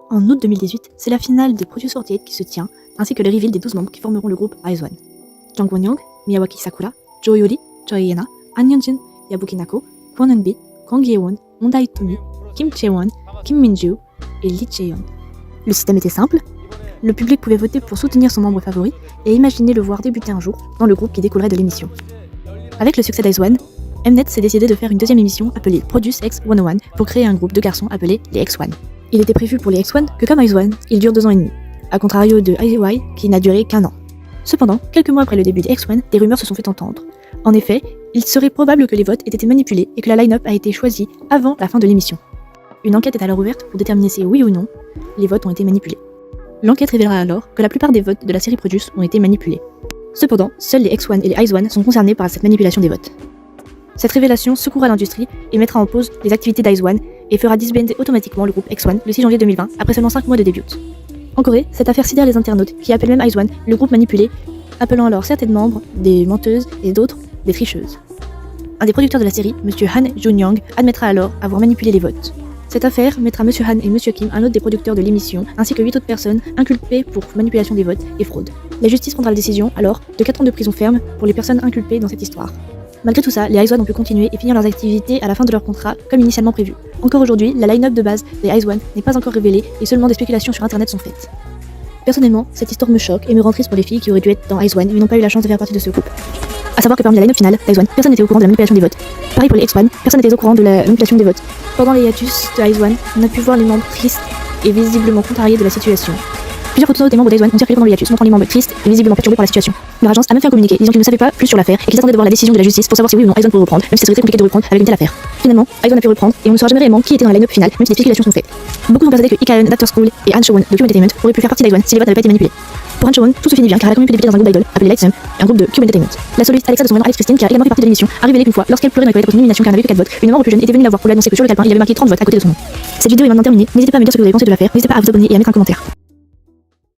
En août 2018, c'est la finale de Produce 48 qui se tient, ainsi que le reveal des 12 membres qui formeront le groupe IZ*ONE. Jang Won-young, Miyawaki Sakura, Jo Yori, Choi Yena, An Yeonjun, Yabuki Nako, Kwon Eun-bi, Kang Hye-won, Won Dae-tomi, Kim Chae-won, Kim Min-joo et Lee Chae-yeon. Le système était simple, le public pouvait voter pour soutenir son membre favori et imaginer le voir débuter un jour dans le groupe qui découlerait de l'émission. Avec le succès d'IZ*ONE, Mnet s'est décidé de faire une deuxième émission appelée Produce X 101 pour créer un groupe de garçons appelé les X1. Il était prévu pour les X1 que comme IZ*ONE, il dure 2 ans et demi, à contrario de IZY qui n'a duré qu'1 an. Cependant, quelques mois après le début des X1, des rumeurs se sont fait entendre. En effet, il serait probable que les votes aient été manipulés et que la line-up a été choisie avant la fin de l'émission. Une enquête est alors ouverte pour déterminer si oui ou non les votes ont été manipulés. L'enquête révélera alors que la plupart des votes de la série Produce ont été manipulés. Cependant, seuls les X1 et les IZ*ONE sont concernés par cette manipulation des votes. Cette révélation secouera l'industrie et mettra en pause les activités d'IZ*ONE et fera disbander automatiquement le groupe X1 le 6 janvier 2020 après seulement 5 mois de début. En Corée, cette affaire sidère les internautes qui appellent même IZ*ONE le groupe manipulé, appelant alors certaines membres des menteuses et d'autres des tricheuses. Un des producteurs de la série, M. Han Jun-young, admettra alors avoir manipulé les votes. Cette affaire mettra M. Han et M. Kim, un autre des producteurs de l'émission, ainsi que 8 autres personnes inculpées pour manipulation des votes et fraude. La justice prendra la décision alors de 4 ans de prison ferme pour les personnes inculpées dans cette histoire. Malgré tout ça, les IZ*ONE ont pu continuer et finir leurs activités à la fin de leur contrat comme initialement prévu. Encore aujourd'hui, la line-up de base des IZ*ONE n'est pas encore révélée et seulement des spéculations sur internet sont faites. Personnellement, cette histoire me choque et me rend triste pour les filles qui auraient dû être dans IZ*ONE mais n'ont pas eu la chance de faire partie de ce groupe. A savoir que parmi la line-up finale d'IZ*ONE, personne n'était au courant de la manipulation des votes. Pareil pour les X1, personne n'était au courant de la manipulation des votes. Pendant les hiatus de IZ*ONE, on a pu voir les membres tristes et visiblement contrariés de la situation. Plusieurs photos des membres d'IZ*ONE ont circulé pendant le hiatus, montrant les membres tristes et visiblement perturbés par la situation. Leur agence a même fait un communiqué disant qu'ils ne savaient pas plus sur l'affaire et qu'ils attendaient de voir la décision de la justice pour savoir si oui ou non IZ*ONE pourrait reprendre, même si ça serait très compliqué de reprendre avec une telle affaire. Finalement, IZ*ONE a pu reprendre et on ne saura jamais réellement qui était dans la line-up finale, même si des spéculations sont faites. Beaucoup ont persuadé que Ikaeun d'After School et Han Seo-won de Cube Entertainment auraient pu faire partie d'IZ*ONE si les votes n'avaient pas été manipulés. Pour Han Seo-won, tout se finit bien car elle a quand même pu débuter dans un groupe d'idol appelé Lightsum, un groupe de Cube Entertainment. La soliste Alexa de son nom Alex Christine, qui a également fait partie de l'émission, a révélé qu'une fois, lorsqu'elle pleurait dans les toilettes après une nomination car elle n'avait que 4 votes, une membre plus jeune était venue la voir pour lui annoncer que sur le calepin il y avait marqué 30 votes à côté de son nom. Cette vidéo est maintenant terminée, n'hésitez pas à me dire ce que vous avez pensé de l'affaire, n'hésitez pas à vous abonner et à mettre un commentaire.